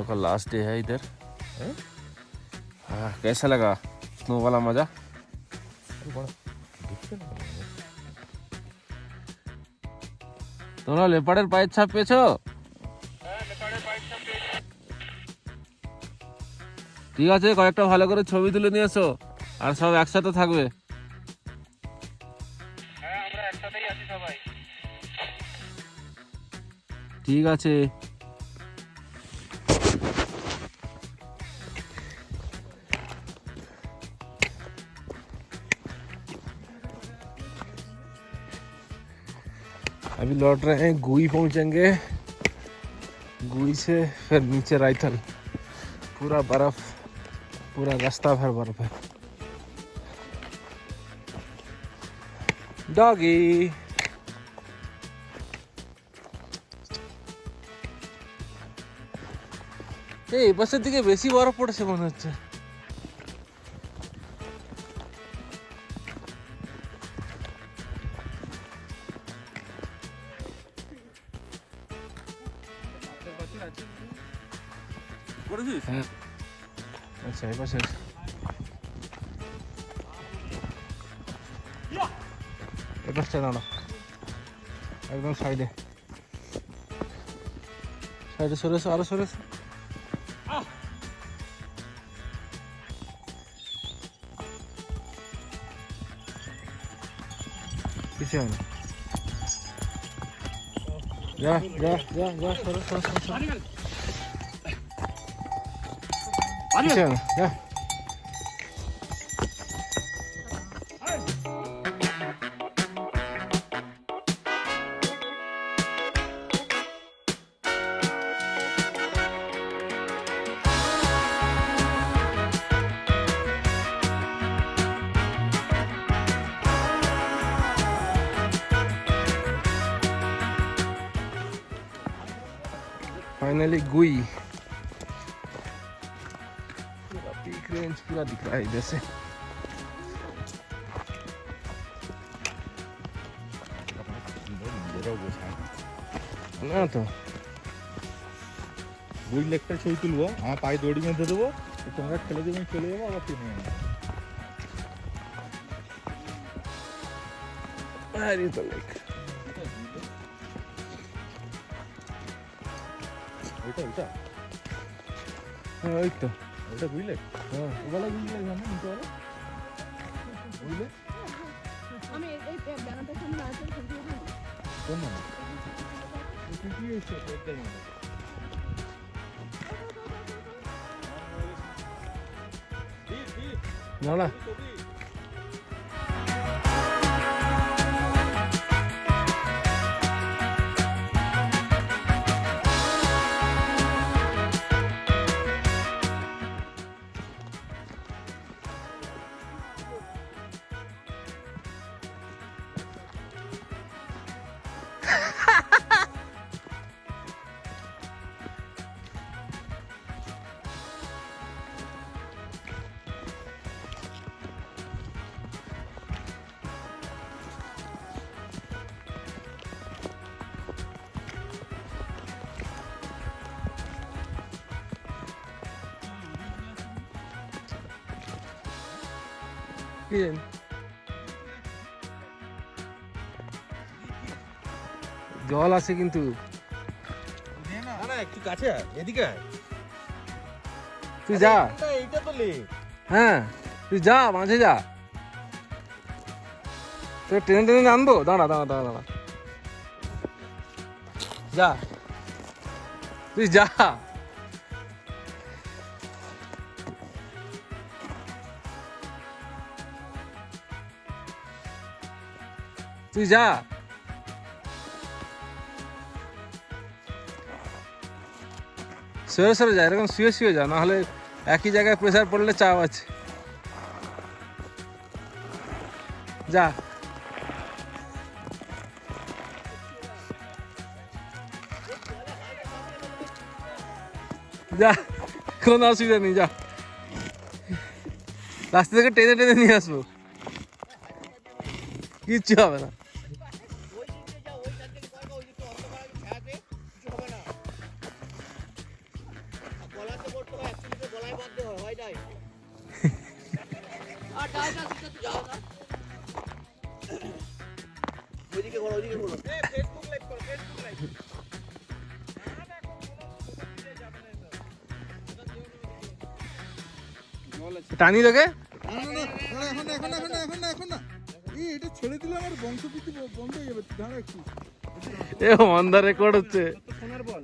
का last day है इधर। हाँ, कैसा लगा स्नो वाला मजा? তোমরা লেপার্ডের পায়ের ছাপ পেয়েছো? ঠিক আছে, কয়েকটা ভালো করে ছবি তুলে নিয়ে এসো, আর সব একসাথে থাকবে। ঠিক আছে। अभी लौट रहे हैं, गुई पहुंचेंगे, गुई से फिर नीचे रायथल। पूरा बर्फ, पूरा रास्ता भर बर्फ है। डॉगी এই বছর দিকে বেশি বরফ পড়েছে মনে হচ্ছে। হ্যাঁ, আচ্ছা এই পাশে এই পাশটা দাঁড়া, একদম সাইডে সাইডে সরেছো, আরো সরেছো। पीछे आना, जा जा जा जा, सरो सरो सरो, पीछे आना, जा। फाइनली गुई, पूरा पीक रेंज पूरा दिख रहा है इधर से। ना तो গুই লেকটা ছবি তুলবো, আমার পায়ে দড়ি বেঁধে দেবো, তোমরা খেলে দেবেন, চলে যাবো, আবার টেনে নেবো। अरे तो लेक ওইটা ওইটা ওই তো ওইটা বুঝলে? হ্যাঁ, ওগুলো বুঝলে জানো নিতে পারো, বুঝলে? আমি এই ব্যানারটার সামনে আছে, কোন না কি হচ্ছে একদম না না। জল আছে কিন্তু না না, একটু কাছে এদিকে তুই যা। এইটা তো লে, হ্যাঁ তুই যা, মাঝে যা, তোর টেনে টেনে আনবো। দাঁড়া দাঁড়া দাঁড়া দাঁড়া, যা তুই যা। তুই যা। সরে সরে যা, এরকম শুয়ে শুয়ে যা, নাহলে একই জায়গায় প্রেসার পড়লে চাপ আছে। যা যা, কোনো অসুবিধা নেই, যা। রাস্তা থেকে টেনে টেনে নিয়ে আসবো, কিচ্ছু হবে না। টানি তোকে এটা ছেড়ে দিলে আমার বংশবৃদ্ধি বন্ধ হয়ে যাবে। দাঁড়া একটু, এ অন দা রেকর্ড হচ্ছে। সোনার বল।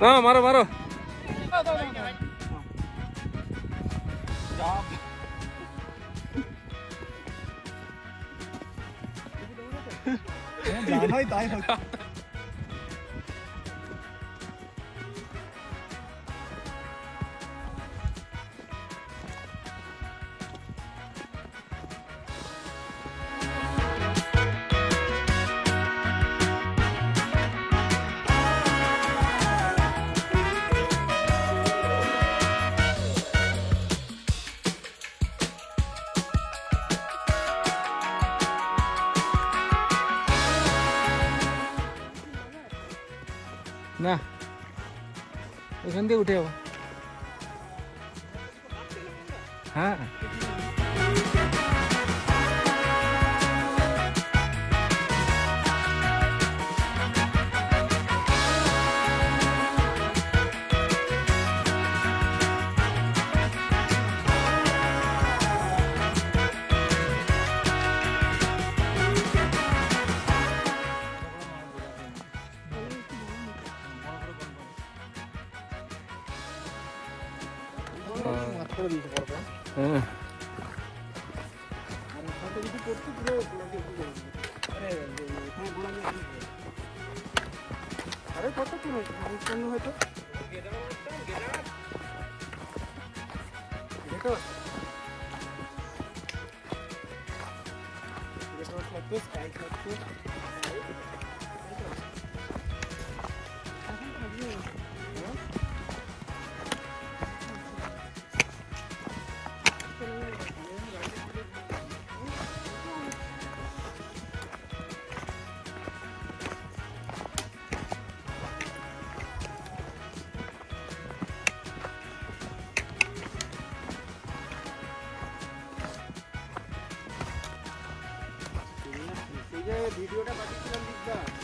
हाँ मारो मारो না এখান দিয়ে উঠে যাবো হ্যাঁ হ্যাঁ আরে কত কি হয়েছে হয়তো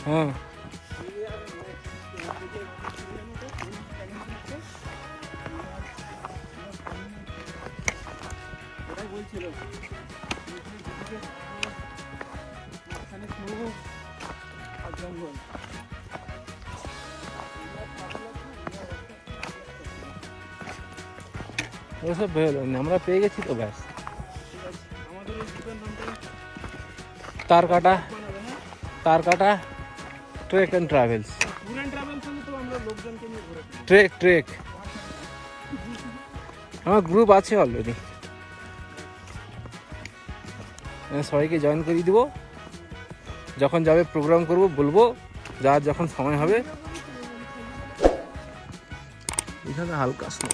হ্যাঁ ওসব বেরোলো না, আমরা পেয়ে গেছি তো ব্যাস। তার কাটা ট্রেক অ্যান্ড ট্রাভেলস। ট্রেক আমার গ্রুপ আছে অলরেডি, সবাইকে জয়েন করিয়ে দেবো। যখন যাবে প্রোগ্রাম করব, বলবো যার যখন সময় হবে। এখানে হালকা স্নো